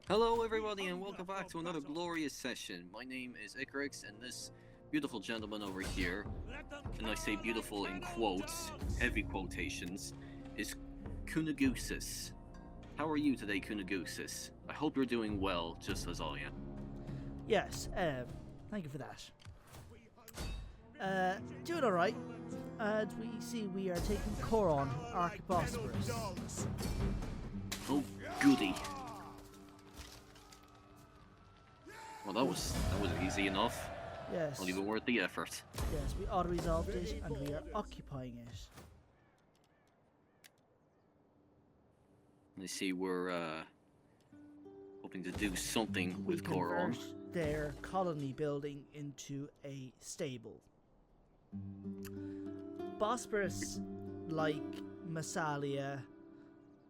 Hello everybody and welcome back to another glorious session. My name is Icarix and this beautiful gentleman over here, and I say beautiful in quotes, heavy quotations, is Kunagusis. How are you today, Kunagusis? I hope you're doing well, just as I am. Yes, thank you for that. Doing alright. As we see, we are taking Coron, Archibosporus. Oh, goody. Well, that was easy enough. Yes. Not even worth the effort. Yes, we auto-resolved it and we are occupying it. I see we're hoping to do something with Coron. Convert their colony building into a stable. Bosporus, like Massalia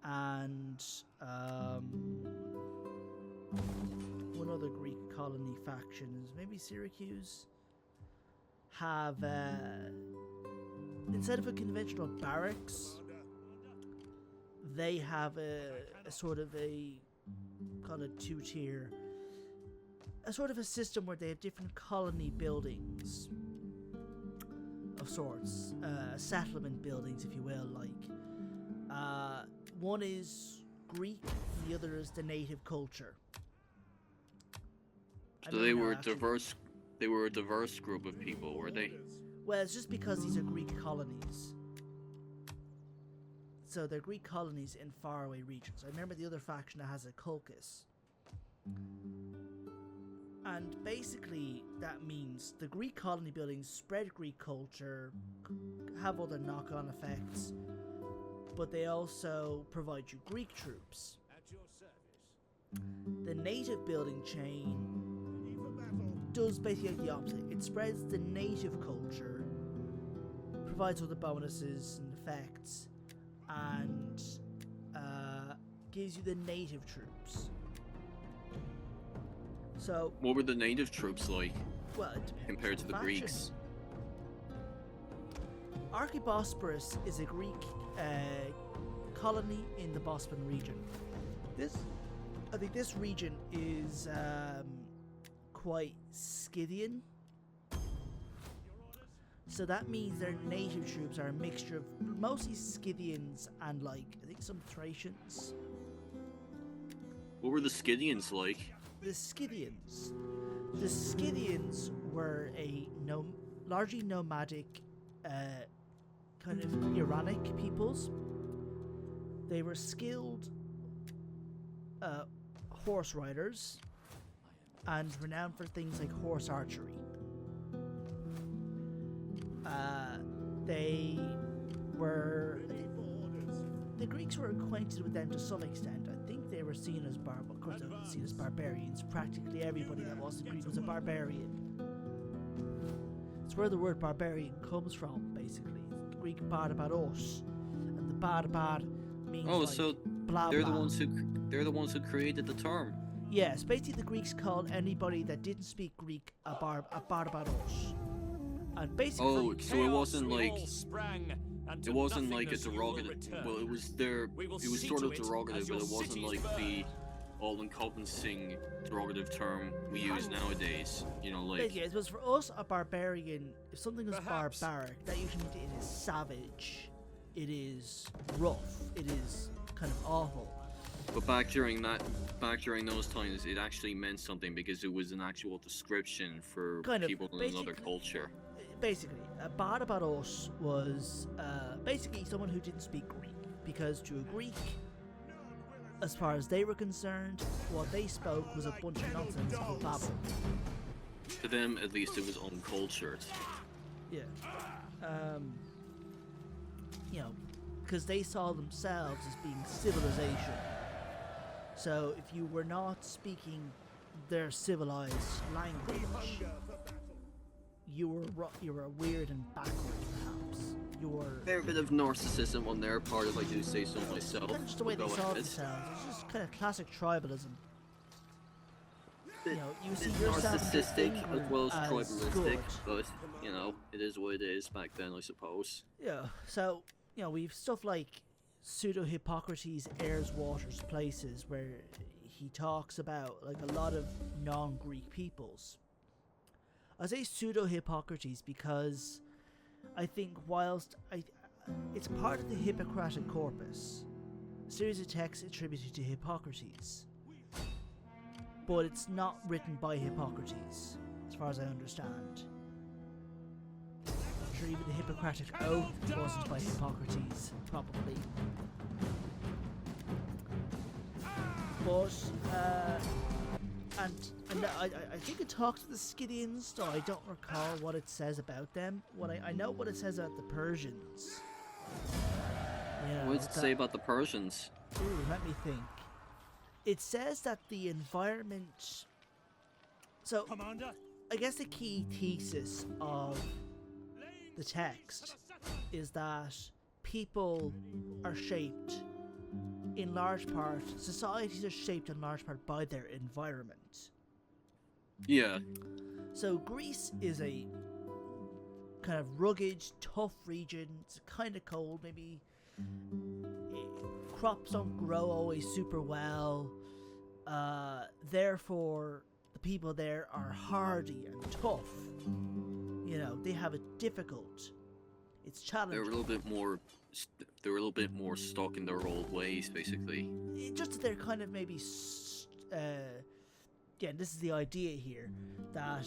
and one other Greek colony faction, is maybe Syracuse, have instead of a conventional barracks, they have a sort of a, call it two-tier, a sort of a system where they have different colony buildings of sorts, settlement buildings, if you will. Like one is Greek, and the other is the native culture. So they were diverse. They were a diverse group of people, were they? Well, it's just because these are Greek colonies. So they're Greek colonies in faraway regions. I remember the other faction that has a Colchis. And basically that means the Greek colony buildings spread Greek culture, have other knock-on effects, but they also provide you Greek troops. At your service. The native building chain does basically the opposite. It spreads the native culture, provides other bonuses and effects, and gives you the native troops. So, What were the native troops like well, it depends compared to on the faction. Greeks? Archibosporus is a Greek colony in the Bosporan region. I think this region is quite Scythian. So that means their native troops are a mixture of mostly Scythians and, like, I think some Thracians. What were the Scythians like? The Scythians were largely nomadic, kind of Iranic peoples. They were skilled horse riders and renowned for things like horse archery. The Greeks were acquainted with them to some extent. I think they were seen as of course they were seen as barbarians. Practically everybody that wasn't Greek was a barbarian. It's where the word barbarian comes from, basically. The Greek barbaros, and the barbar means So blah they're blah. they're the ones who created the term. Yes, basically the Greeks called anybody that didn't speak Greek a barbaros. And basically, Oh, so it wasn't like it wasn't like a derogative. Well, it was sort of derogative, but it wasn't like the all-encompassing derogative term we use nowadays. You know, like basically, it was for us a barbarian. If something was Perhaps. barbaric, that usually means it is savage, it is rough, it is kind of awful. But back during those times, it actually meant something because it was an actual description for Kind of, people in another culture. Basically, a barbaros was basically someone who didn't speak Greek, because to a Greek, as far as they were concerned, what they spoke was a bunch of nonsensical babble. To them, at least, it was uncultured. Yeah. Because they saw themselves as being civilization. So if you were not speaking their civilized language, you were weird and backward, perhaps. You were... Fair bit of narcissism on their part, if I do say so myself. Kind of just the way they Go saw ahead. themselves. It's just kind of classic tribalism. Bit- You see bit yourself as narcissistic as well as tribalistic, tribalistic, but it is what it is back then, I suppose. Yeah, so, we've stuff like Pseudo-Hippocrates airs waters places, where he talks about like a lot of non-Greek peoples. I say pseudo-Hippocrates because I think it's part of the Hippocratic corpus, a series of texts attributed to Hippocrates, but it's not written by Hippocrates, as far as I understand. I'm sure even the Hippocratic Oath wasn't by Hippocrates, probably. But, and I think it talks to the Scythians, though I don't recall what it says about them. I know what it says about the Persians. What does it say about the Persians? Ooh, let me think. It says that the environment... So, Commander, I guess the key thesis of the text is that people are shaped in large part, societies are shaped in large part by their environment. Yeah. So Greece is a kind of rugged, tough region. It's kind of cold, maybe. Crops don't grow always super well. Therefore, the people there are hardy and tough. You know, they have it difficult. It's challenging. They're a little bit more. They're a little bit more stuck in their old ways, basically. Just that they're kind of maybe. Yeah, this is the idea here, that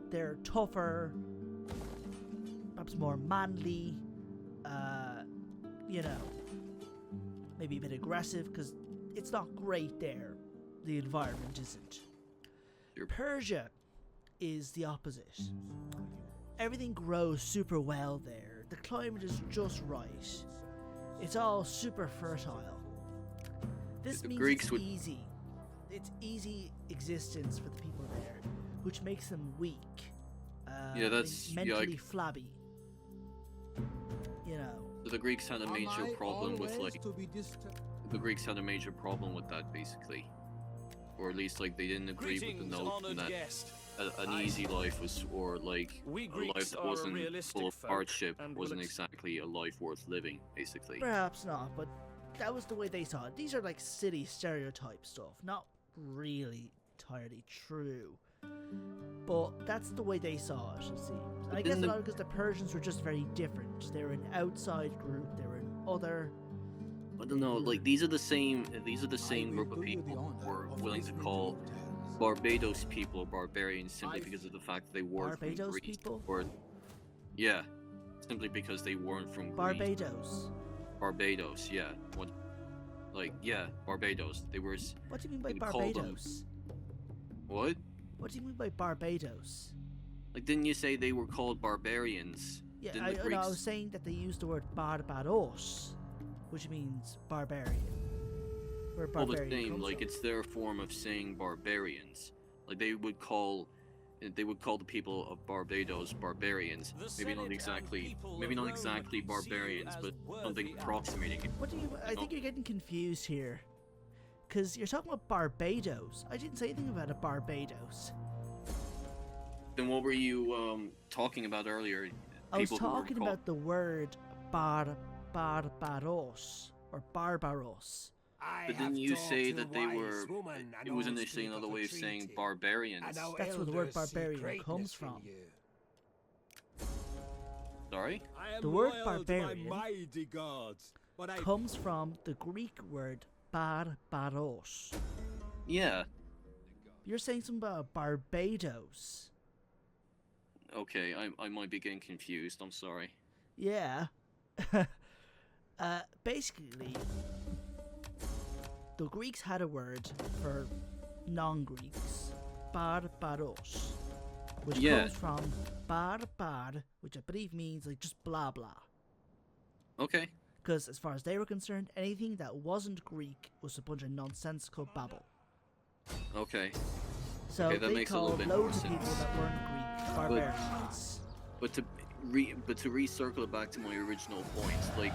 they're tougher, perhaps more manly. You know, maybe a bit aggressive because it's not great there. The environment isn't. Persia is the opposite. Everything grows super well there. The climate is just right. It's all super fertile. This The means Greeks it's would- easy. It's easy existence for the people there, which makes them weak. Yeah, that's- yeah, mentally flabby. You know. So the Greeks had a major problem with the Greeks had a major problem with that, basically, or at least like they didn't agree with the greetings, notion honored that guest. an easy life was, or like We a Greeks life that are a wasn't realistic full of folk hardship and will wasn't exactly a life worth living, basically. Perhaps not, but that was the way they saw it. These are like city stereotype stuff, not really entirely true. But that's the way they saw it, it seems. And I guess a lot because the Persians were just very different. They were an outside group, they were an other. I don't know, like these are the same group of people who were willing to call Barbados people barbarians simply because of the fact that they weren't from Barbados Greece. people? Or yeah, simply because they weren't from Greece. Barbados, yeah. What? Like yeah, Barbados. They were. What do you mean by they call them- Barbados? What? What do you mean by Barbados? Like didn't you say they were called barbarians? Yeah, Didn't I the Greeks? was saying that they used the word Barbados, which means barbarian. Where All the barbarian same, comes like from. it's their form of saying barbarians. Like they would call the people of Barbados barbarians. The Maybe not Senate exactly, and people maybe of not Rome exactly see you barbarians, as but worthy something approximating it. What do you? I think you're getting confused here, because you're talking about Barbados. I didn't say anything about a Barbados. Then what were you talking about earlier? I was People who were talking called- about the word Barbaros or Barbaros. But didn't you say that they were? It was initially another way of saying barbarians. That's where the word barbarian comes from. Sorry? The word barbarian comes from the Greek word Barbaros. Yeah. You're saying something about Barbados. Okay, I might be getting confused. I'm sorry. Yeah. Basically, the Greeks had a word for non-Greeks, Barbaros, which Yeah. comes from barbar, which I believe means like just blah blah. Okay. Because as far as they were concerned, anything that wasn't Greek was a bunch of nonsensical babble. Okay. So Okay, that they makes a little called bit loads more of people sense. that weren't Greek barbarians. But to recircle it back to my original point, like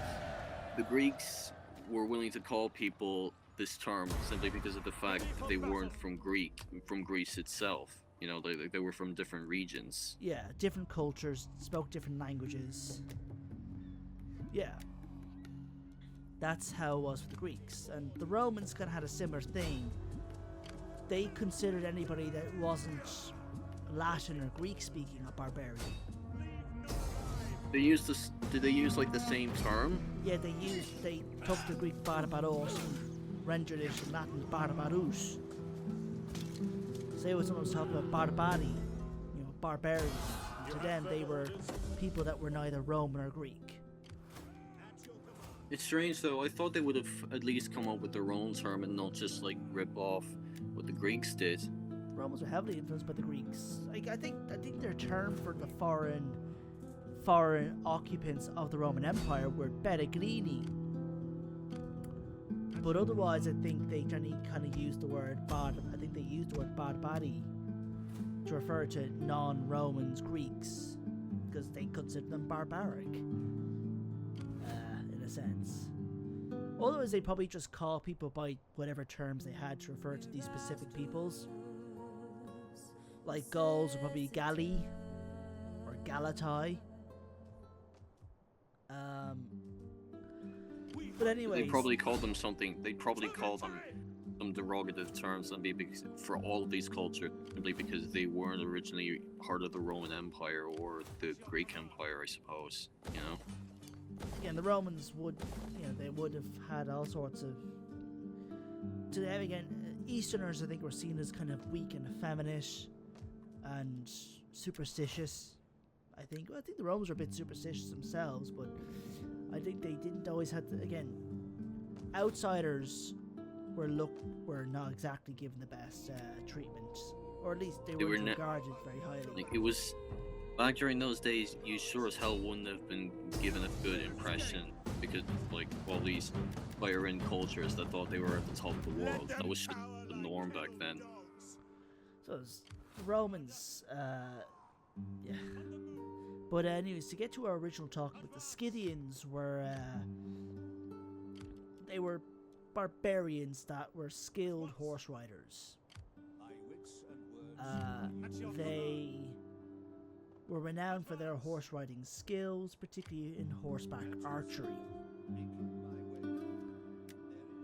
the Greeks were willing to call people this term simply because of the fact that they weren't from Greece itself. You know, they were from different regions. Yeah, different cultures, spoke different languages. Yeah. That's how it was with the Greeks. And the Romans kind of had a similar thing. they considered anybody that wasn't Latin or Greek speaking a barbarian. They used this. Did they use like the same term? Yeah, they took the Greek barbaros and rendered it in Latin barbarus. Say when someone was talking about barbari, barbarians. To them, they were people that were neither Roman or Greek. It's strange though. I thought they would have at least come up with their own term and not just like rip off what the Greeks did. Romans were heavily influenced by the Greeks. I think their term for the foreign occupants of the Roman Empire were peregrini. But otherwise, I think they generally kind of used the word I think they used the word barbari to refer to non-Romans, Greeks, because they considered them barbaric, in a sense. Otherwise, they probably just call people by whatever terms they had to refer to these specific peoples. Like Gauls would probably Galli or Galatai. But anyway, They probably called them something. They probably called them some derogative terms, and maybe for all of these cultures, simply because they weren't originally part of the Roman Empire or the Greek Empire, I suppose. Yeah, and the Romans would, they would have had all sorts of. To them again, Easterners I think were seen as kind of weak and effeminate, and superstitious. I think the Romans were a bit superstitious themselves, but I think they didn't always have to. Again, outsiders were not exactly given the best treatment, or at least they weren't regarded very highly. Like it was back during those days, you sure as hell wouldn't have been given a good impression because like all these higher-end cultures that thought they were at the top of the world. That was just the norm back then. So it was the Romans, yeah. But anyways, to get to our original talk, the Scythians were they were barbarians that were skilled horse riders. They were renowned for their horse riding skills, particularly in horseback archery.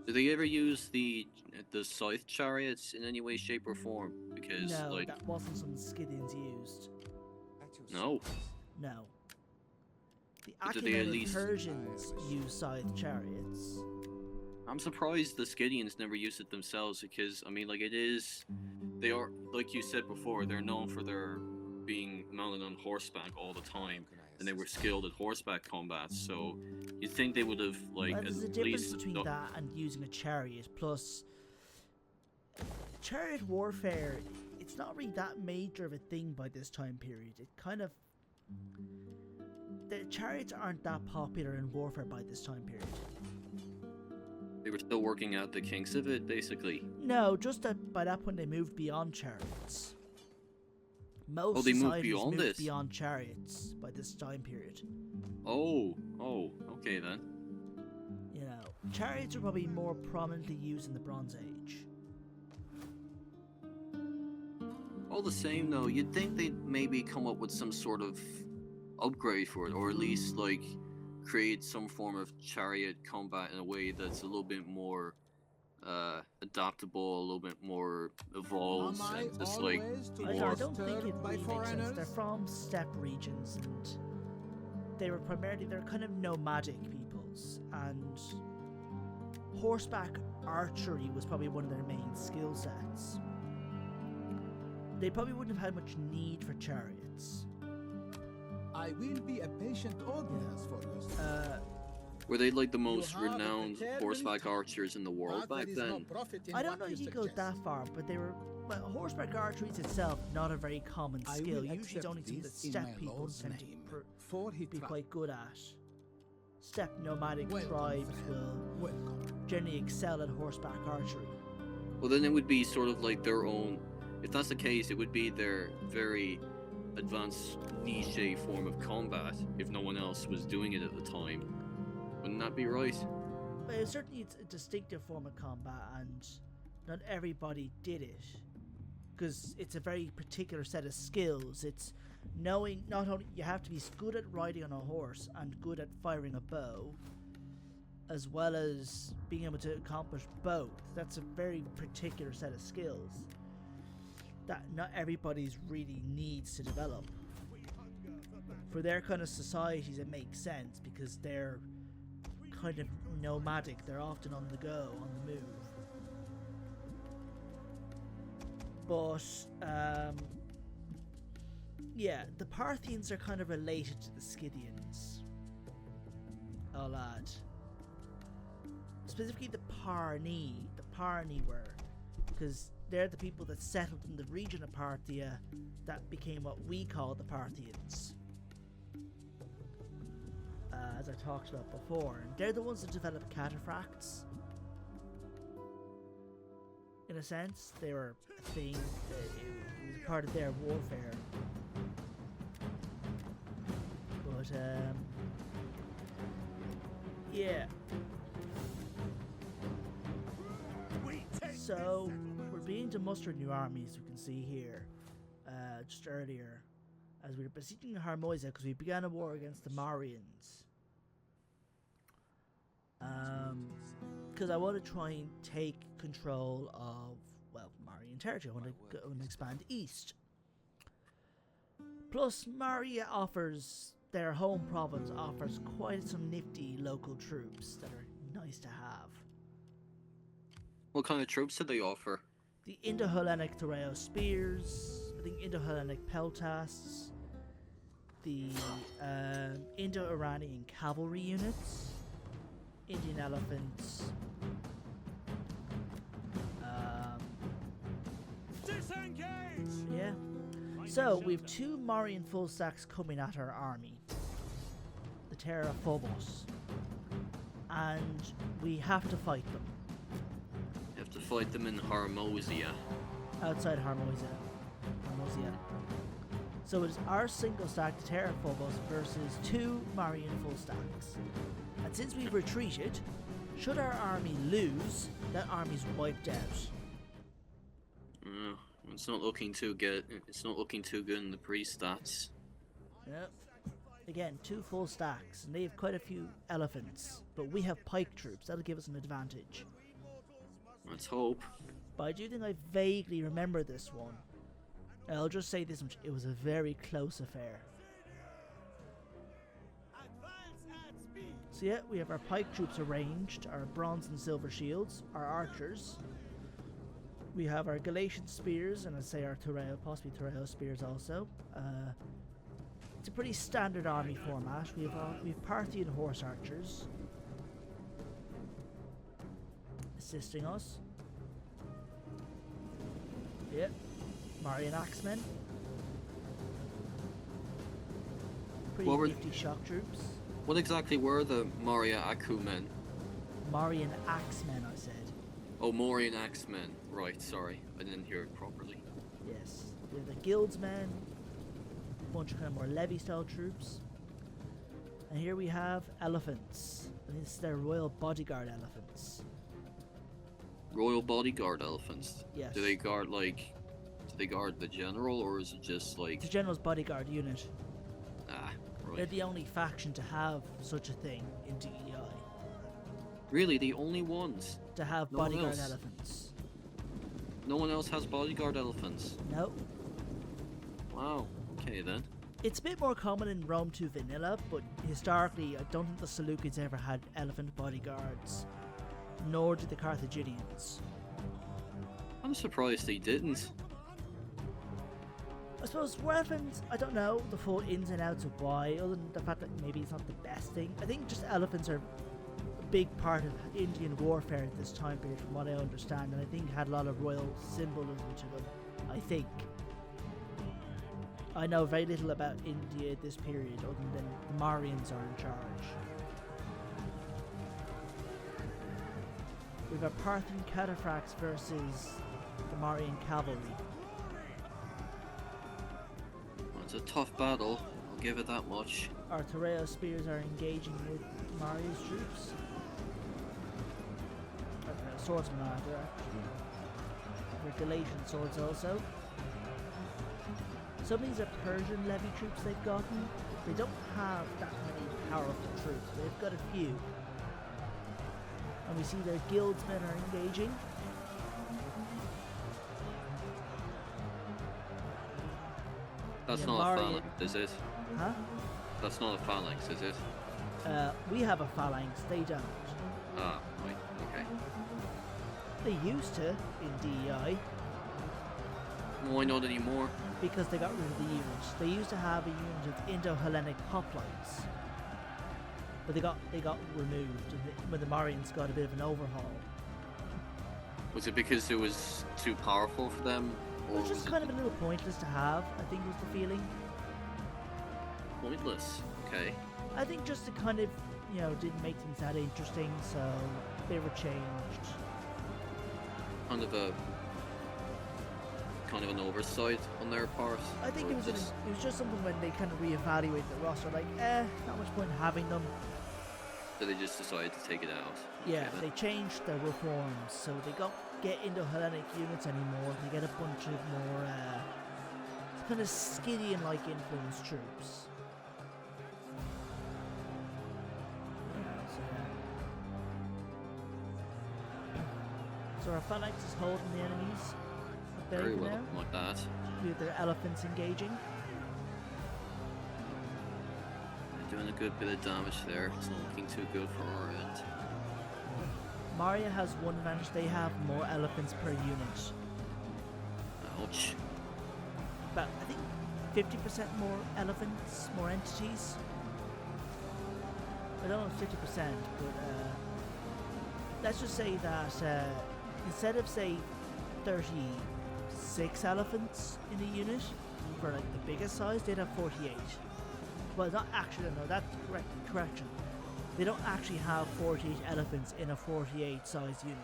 Did they ever use the scythe chariots in any way, shape, or form? Because No, like that wasn't something the Scythians used. no. No. The But did they at Achaemenid least- Persians used scythe chariots. I'm surprised the Scythians never used it themselves because, I mean, like, they are, like you said before, they're known for their being mounted on horseback all the time, and they were skilled at horseback combat, so you'd think they would have, like, There's a at difference least... between that and using a chariot, plus chariot warfare, it's not really that major of a thing by this time period. It kind of... The chariots aren't that popular in warfare by this time period. They were still working out the kinks of it, basically. No, just that by that point they moved beyond chariots. Most They moved societies beyond moved this? beyond chariots by this time period. Oh, okay then. Chariots are probably more prominently used in the Bronze Age. All the same, though, you'd think they'd maybe come up with some sort of upgrade for it, or at least, like, create some form of chariot combat in a way that's a little bit more adaptable, a little bit more evolved, and just like I more. don't think it really makes sense. They're from steppe regions, and they're kind of nomadic peoples, and horseback archery was probably one of their main skill sets. They probably wouldn't have had much need for chariots. I will be a patient audience for you. Were they like the most You have a renowned determined horseback time, archers in the world but back there is no then? profit in I don't what know if you you go suggest. that far, but they were. Well, horseback archery is itself not a very common I skill. will Usually, it's accept only something that this in steppe my people lord's tend to name, for he be tried. quite good at. Steppe nomadic Welcome, tribes friend. will Welcome. generally excel at horseback archery. Well, then it would be sort of like their own. If that's the case, it would be their very advanced niche form of combat. If no one else was doing it at the time, wouldn't that be right? But certainly it's a distinctive form of combat, and not everybody did it. Because it's a very particular set of skills. It's knowing not only you have to be good at riding on a horse and good at firing a bow, as well as being able to accomplish both. That's a very particular set of skills that not everybody's really needs to develop. For their kind of societies, it makes sense because they're kind of nomadic. They're often on the go, on the move. But yeah, the Parthians are kind of related to the Scythians. I'll add. Specifically the Parni were, because they're the people that settled in the region of Parthia that became what we call the Parthians. As I talked about before, and they're the ones that developed cataphracts. In a sense, they were a thing. It was part of their warfare. But yeah. So we're beginning to muster new armies. You can see here, just earlier, as we were besieging Harmoisa because we began a war against the Maurians. Because I want to try and take control of, well, Mauryan territory. I want to go and expand east. Plus, MAURYA offers, their home province offers quite some nifty local troops that are nice to have. What kind of troops do they offer? The Indo-Hellenic Thoreo spears, I think Indo-Hellenic peltasts, the Indo-Iranian cavalry units, Indian elephants, Disengage! yeah. So we have two Mauryan full stacks coming at our army, the Terra Phobos, and we have to fight them. You have to fight them in Harmosia. Outside Harmosia. So it is our single stack, the Terra Phobos, versus two Mauryan full stacks. And since we've retreated, should our army lose, that army's wiped out. It's not looking too good. It's not looking too good in the pre-stats. Yep. Again, two full stacks, and they have quite a few elephants, but we have pike troops. That'll give us an advantage. Let's hope. But I do think I vaguely remember this one. I'll just say this much, it was a very close affair. So yeah, we have our pike troops arranged, our bronze and silver shields, our archers. We have our Galatian spears, and I say our Thoreo, possibly Thoreo spears also. It's a pretty standard army format. We have Parthian horse archers assisting us. Yep. Mauryan axemen. Pretty nifty shock troops. What exactly were the MAURYA Akumen? Mauryan axemen, I said. Oh, Mauryan Axemen. Right, sorry. I didn't hear it properly. Yes. We have the guildsmen. A bunch of kind of more levy-style troops. And here we have elephants. And this is their royal bodyguard elephants. Royal bodyguard elephants? Yes. Do they guard, like... Do they guard the general, or is it just, like... It's the general's bodyguard unit. Ah, right. They're the only faction to have such a thing in DEI. Really, the only ones? To have No one bodyguard else? elephants. No one else has bodyguard elephants? No. Wow. Okay, then. It's a bit more common in Rome 2 vanilla, but historically I don't think the Seleucids ever had elephant bodyguards. Nor did the Carthaginians. I'm surprised they didn't. I suppose elephants, I don't know the full ins and outs of why, other than the fact that maybe it's not the best thing. I think just elephants are a big part of Indian warfare at this time period, from what I understand, and I think had a lot of royal symbolism to them, I think. I know very little about India at this period, other than the Mauryans are in charge. We have our Parthian cataphracts versus the Mauryan cavalry. Well, it's a tough battle, I'll give it that much. Our Thoreo spears are engaging with Maurya's troops. Swordsmen are there, actually. They're Galatian swords also. Some of these are Persian levy troops they've gotten. They don't have that many powerful troops, but they've got a few. And we see their guildsmen are engaging. That's Yeah, not MAURYA. a phalanx, is it? Huh? That's not a phalanx, is it? We have a phalanx, they don't. Ah, right, okay. They used to in DEI Why not anymore? because they got rid of the unit. They used to have a unit of Indo-Hellenic hoplites, but they got removed when the Mauryaans got a bit of an overhaul. Was it because it was too powerful for them? It was just kind of a little pointless to have, I think was the feeling. Pointless? Okay. I think just to kind of, didn't make things that interesting, so they were changed. Kind of an oversight on their part. I think or it was just something when they kind of reevaluate the roster, like, not much point having them. So they just decided to take it out. Yeah, Okay, they changed their reforms, so they don't get into Hellenic units anymore. They get a bunch of more kind of Scythian-like influenced troops. So our phalanx is holding the enemies. very well, now, like that. with their elephants engaging. They're doing a good bit of damage there. It's not looking too good for our end. MAURYA has one advantage, they have more elephants per unit. Ouch. But I think 50% more elephants, more entities. I don't know if 50%, but let's just say that instead of say 36 elephants in a unit for like the biggest size, they'd have 48. Well, not actually, no, that's correction. They don't actually have 48 elephants in a 48 size unit.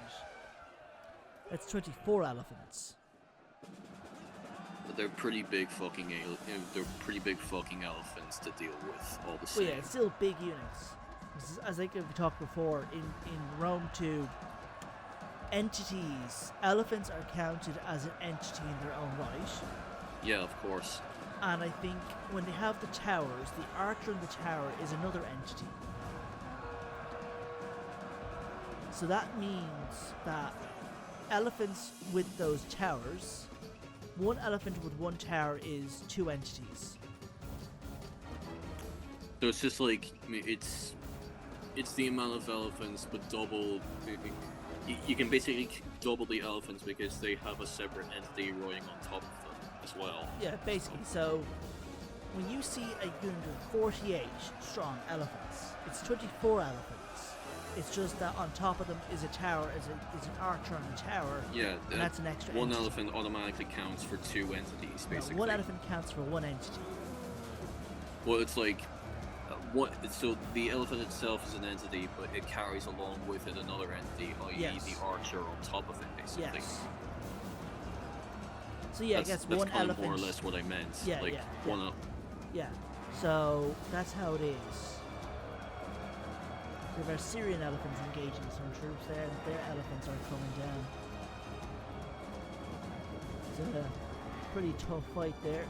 That's 24 elephants. But they're pretty big fucking elephants to deal with all the Well, same. yeah, it's still big units. As I think we talked before, in Rome 2, entities, elephants are counted as an entity in their own right. Yeah, of course. And I think when they have the towers, the archer in the tower is another entity. So that means that elephants with those towers, one elephant with one tower is two entities. So it's just like, I mean, it's the amount of elephants, but double. You can basically double the elephants because they have a separate entity riding on top of them as well. Yeah, basically. So when you see a unit of 48 strong elephants, it's 24 elephants. It's just that on top of them is a tower, is an archer on a tower. Yeah, and that's an extra one entity. elephant automatically counts for two entities, No, basically. one elephant counts for one entity. Well, it's like so the elephant itself is an entity, but it carries along with it another entity, i.e. Yes. the archer on top of it, basically. Yes. So yeah, I guess that's one kind elephant. of more or less what I meant. Yeah, like yeah, one yeah. up. Yeah. So that's how it is. We have our Syrian elephants engaging some troops there, and their elephants are coming down. It's a pretty tough fight there.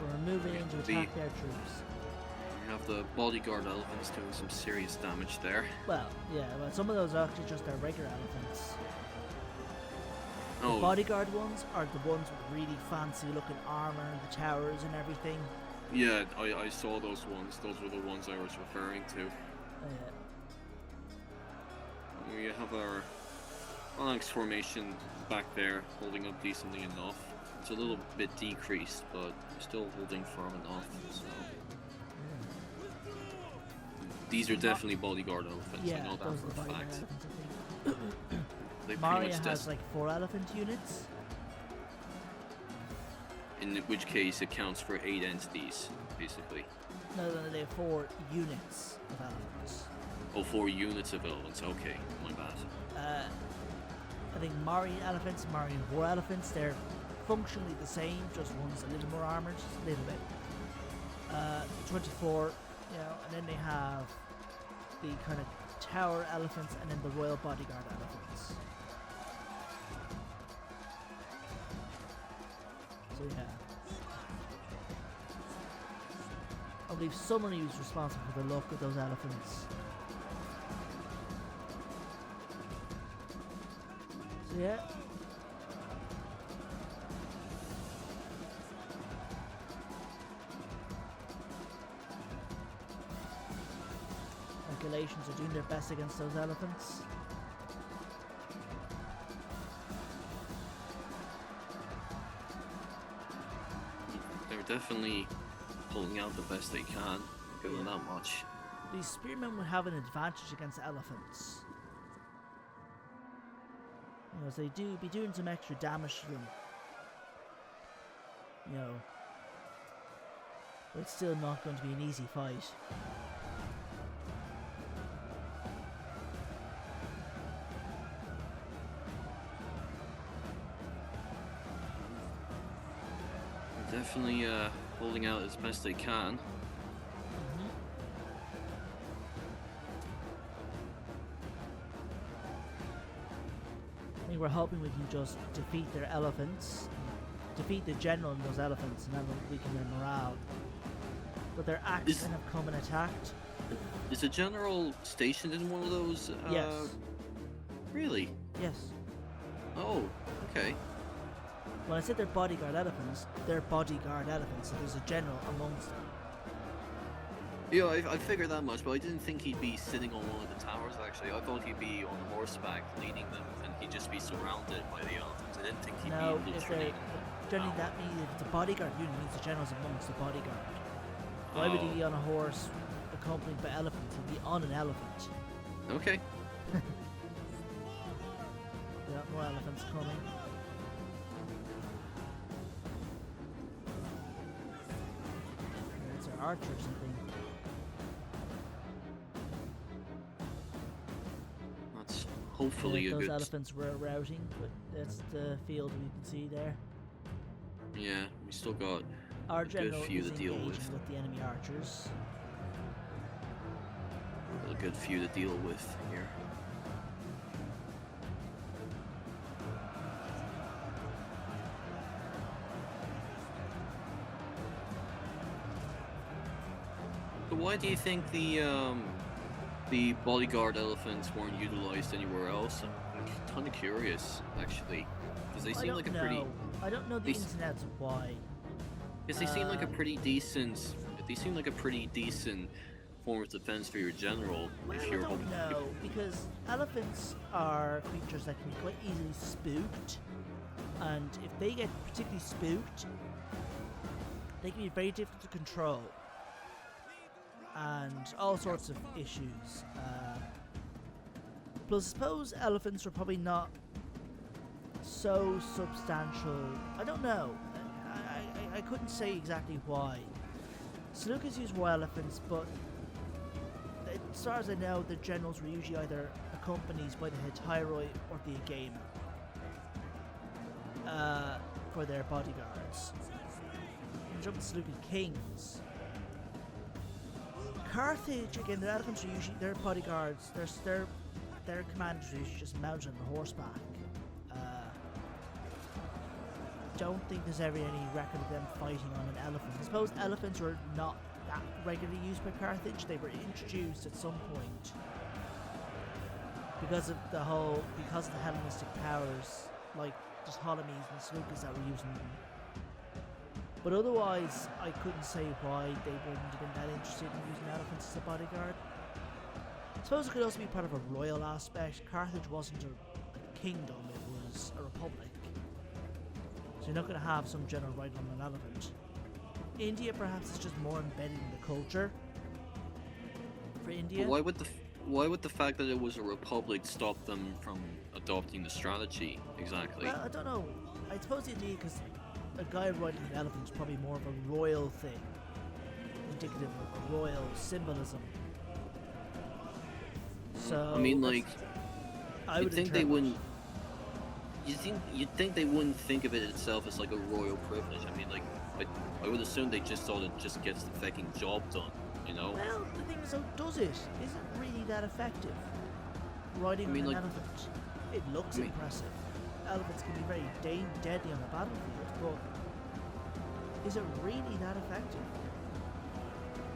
We're moving in to attack their troops. We have the bodyguard elephants doing some serious damage there. Well, yeah, well, some of those are actually just their regular elephants. The Oh, bodyguard ones are the ones with really fancy looking armor, the towers and everything. yeah, I saw those ones. Those were the ones I was referring to. We have our phalanx formation back there, holding up decently enough. It's a little bit decreased, but still holding firm enough. So. These are definitely bodyguard elephants. I Yeah, know that those for are the a bodyguard fact. elephants, I think. They pretty MAURYA much has like 4 elephant units. in which case it counts for 8 entities, basically. No, they have 4 units of elephants. Oh, 4 units of elephants. Okay, my bad. I think MAURYA elephants, MAURYA war elephants, they're functionally the same, just one's a little more armored, just a little bit. 24, and then they have the kind of tower elephants and then the royal bodyguard elephants. So yeah. I believe someone is responsible for the luck of those elephants. Yeah. Regulations are doing their best against those elephants. They're definitely pulling out the best they can. Give them that much. These spearmen would have an advantage against elephants. You know, as they do be doing some extra damage to them. You know. But it's still not going to be an easy fight. They're definitely holding out as best they can. I think we're hoping we can just defeat their elephants, defeat the general and those elephants, and then weaken their morale. But their axemen have come and attacked. Is the general stationed in one of those? Yes. Really? Yes. Oh, okay. When I said they're bodyguard elephants, they're bodyguard elephants, so there's a general amongst them. Yeah, I figured that much, but I didn't think he'd be sitting on one of the towers, actually. I thought he'd be on horseback leading them, and he'd just be surrounded by the elephants. I didn't think he'd No, be if literally... generally that means if it's a bodyguard unit, means the general's amongst the bodyguard. Why would he be on a horse accompanied by elephants? He'd be on an elephant. Okay. We got more elephants coming. There's our archers, I think. That's hopefully a Those good... elephants were routing, but that's the field we can see there. Yeah, we still got Our a good general few is to deal engaging with. with the enemy archers. A good few to deal with here. So why do you think the bodyguard elephants weren't utilized anywhere else? I'm kind of curious, actually, because they I seem don't like a know. pretty... I don't know the they s- ins and outs of why. Because they seem like a pretty decent... They seem like a pretty decent form of defense for your general. Well, If I you're don't hoping... know, because elephants are creatures that can be quite easily spooked, and if they get particularly spooked, they can be very difficult to control, and all sorts of issues. Plus, I suppose elephants are probably not so substantial. I don't know. I couldn't say exactly why. Seleucids use war elephants, but as far as I know, the generals were usually either accompanied by the Hetyroi or the Agame for their bodyguards. In terms of Seleucid kings, Carthage, again, their elephants are usually their bodyguards. Their commanders are usually just mounted on horseback. Don't think there's ever any record of them fighting on an elephant. I suppose elephants were not that regularly used by Carthage. They were introduced at some point because of the Hellenistic powers, like just Ptolemies and Seleucids that were using them. But otherwise, I couldn't say why they wouldn't have been that interested in using elephants as a bodyguard. I suppose it could also be part of a royal aspect. Carthage wasn't a kingdom, it was a republic. So you're not going to have some general riding on an elephant. India perhaps is just more embedded in the culture. For India, But why would the fact that it was a republic stop them from adopting the strategy exactly? well, I don't know. I suppose the idea because a guy riding an elephant is probably more of a royal thing, indicative of royal symbolism. So I mean, like, I you'd would think they interpret- wouldn't. You'd think they wouldn't think of it itself as like a royal privilege. I mean, like, I would assume they just thought it just gets the fucking job done, you know? Well, the thing is, though, does it? Is it really that effective? Riding I mean, on an like- elephant. It looks I mean- impressive. Elephants can be very deadly on the battlefield, but is it really that effective?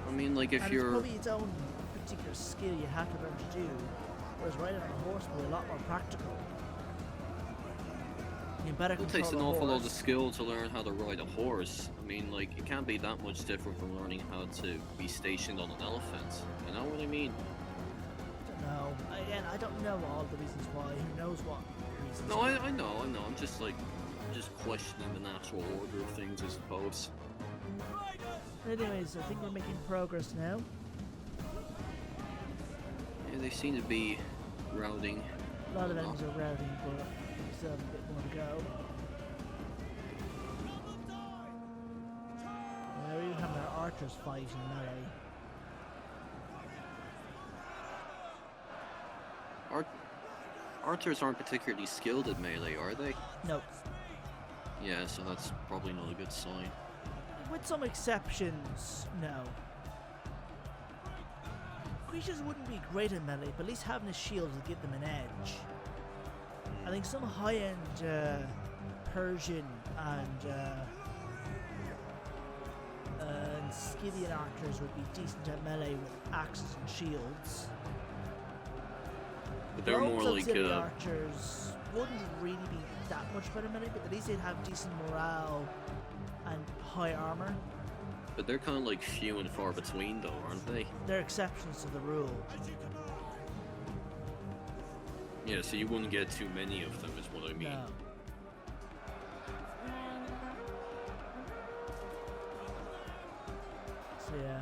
I mean, like, if and you're... it's probably its own particular skill you have to learn to do, whereas riding on a horse will be a lot more practical. better It takes an control a awful lot of horse. skill to learn how to ride a horse. I mean, like, it can't be that much different from learning how to be stationed on an elephant. You know what I mean? No, again, I don't know all the reasons why. Who knows what reasons? No, I know. I'm just like, just questioning the natural order of things, I suppose. Anyways, I think we're making progress now. Yeah, they seem to be routing. A lot of enemies are routing, but we still have a bit more to go. We're even having our archers fight in melee. Archers aren't particularly skilled at melee, are they? No, Yeah, so that's probably not a good sign. with some exceptions, no. Creatures wouldn't be great at melee, but at least having a shield will give them an edge. I think some high-end Persian and Scythian archers would be decent at melee with axes and shields. But they're more like, Auxiliary archers wouldn't really be that much better melee, but at least they'd have decent morale and high armor. but they're kind of like few and far between though, aren't they? They're exceptions to the rule. Yeah, so you wouldn't get too many of them is what I mean. No. So yeah.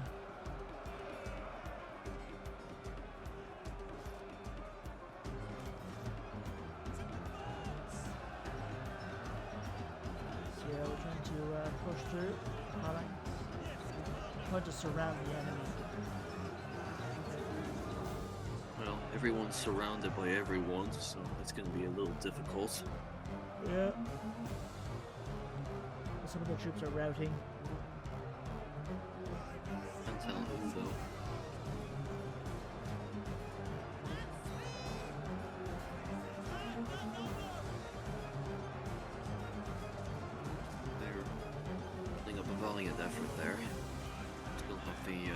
So yeah, we're trying to push through. Trying to surround the enemy. Well, everyone's surrounded by everyone, so it's going to be a little difficult. Yeah. Some of the troops are routing. Can't tell who though. They're putting up a valiant effort there. Still have the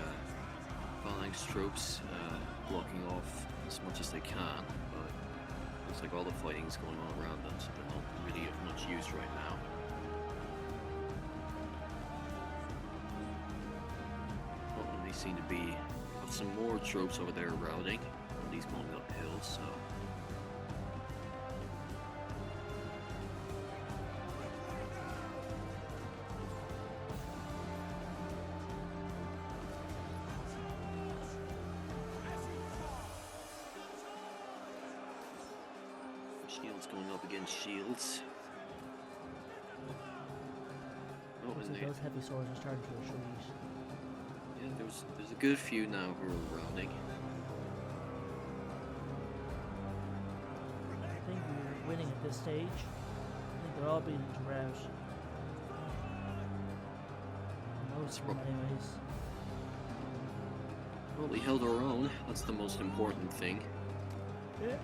phalanx troops blocking off as much as they can, but looks like all the fighting is going on around them, so they're not really of much use right now. Well, they seem to be have some more troops over there routing, at least going uphill, so. Shields going up against shields. Oh, Looks and like they, those heavy swords are starting to retreat. yeah, there's a good few now who are rounding. I think we're winning at this stage. I think they're all beginning to rout. Most of them anyways. Well, we held our own. That's the most important thing. Yeah.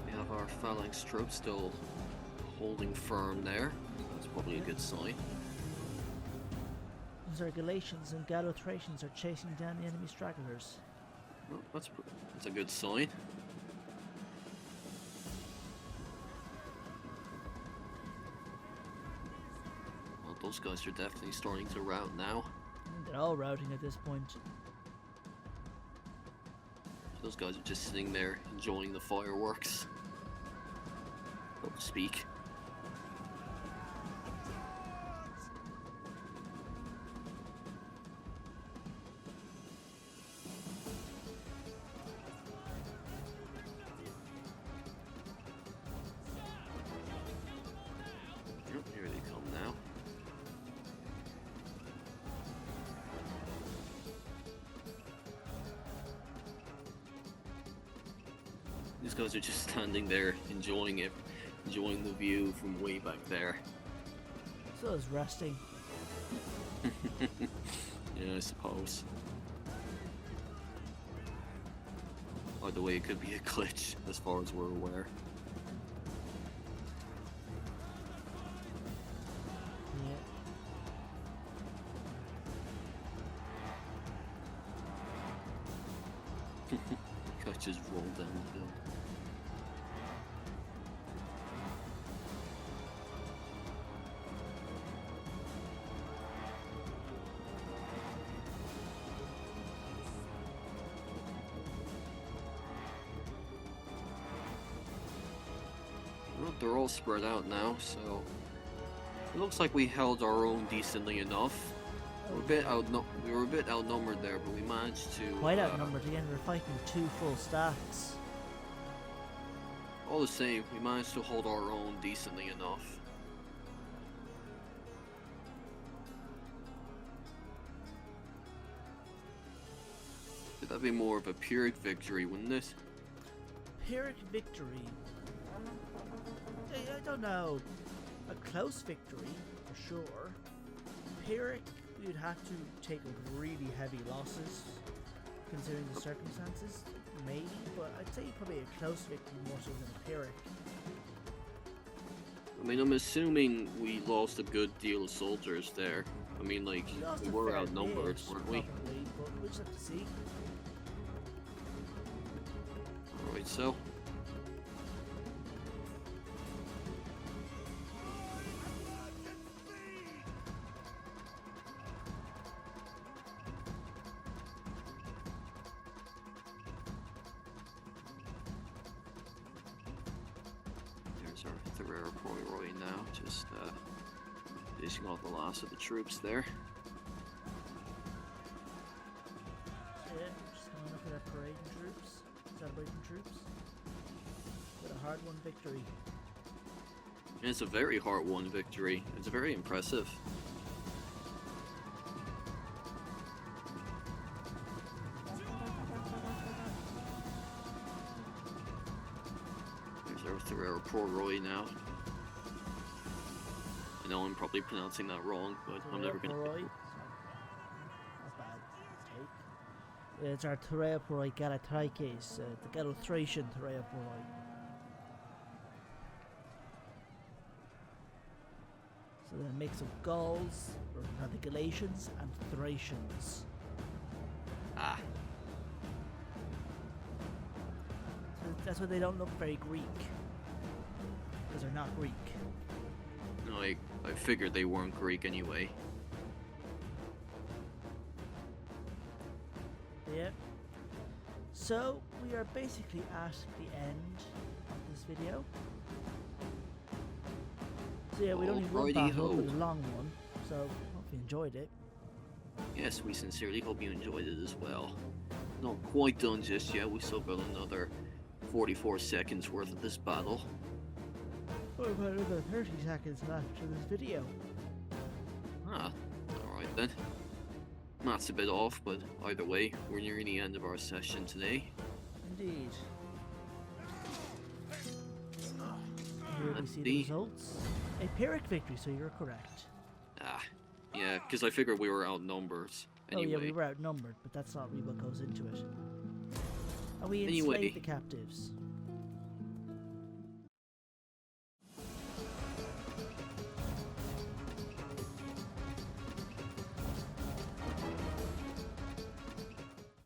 We have our phalanx troops still holding firm there. That's probably a good sign. Zergulations and Gallo-Thracians are chasing down the enemy stragglers. Well, that's a good sign. Well, those guys are definitely starting to rout now. They're all routing at this point. Those guys are just sitting there enjoying the fireworks, so to speak. Yep, here they come now. These guys are just standing there enjoying it, enjoying the view from way back there. So is resting. Yeah, I suppose. Either way, it could be a glitch, as far as we're aware. Yeah. I just rolled down the hill. Well, they're all spread out now, so it looks like we held our own decently enough. We were a bit outnumbered there, but we managed to. Quite outnumbered again. We're fighting 2 full stacks. All the same, we managed to hold our own decently enough. That'd be more of a Pyrrhic victory, wouldn't it? Pyrrhic victory. I don't know. A close victory, for sure. Pyrrhic, you'd have to take really heavy losses, considering the circumstances. Maybe, but I'd say probably a close victory more so than a Pyrrhic. I mean, I'm assuming we lost a good deal of soldiers there. I mean, like, lost we a were fair outnumbered, bit, weren't we? probably, but we'll just have to see. Alright, so. There's our TWR2 now, just finishing off the last of the troops there. Yeah, just coming up with that parading troops, celebrating troops. With a hard-won victory. And it's a very hard-won victory. It's very impressive. There's our TWR2 now. I know I'm probably pronouncing that wrong, but I'm never gonna. Not bad take. It's our TWR2 Galatraikes, the Galathracian TWR2. So they're a mix of Gauls, or rather Galatians, and Thracians. Ah, So that's why they don't look very Greek. Because they're not Greek. no, I figured they weren't Greek anyway. Yep. So, we are basically at the end of this video. So yeah, we only one battle, but a long one. So, hope you enjoyed it. Yes, we sincerely hope you enjoyed it as well. Not quite done just yet, we still got another 44 seconds worth of this battle. What about another 30 seconds left to this video? Ah, alright then. Math's a bit off, but either way, we're nearing the end of our session today. Indeed. Here we Let's see the see. results. A Pyrrhic victory, so you're correct. Ah, yeah, because I figured we were outnumbered. Anyway, Oh yeah, we were outnumbered, but that's not really what goes into it. And we Anyway. enslaved the captives.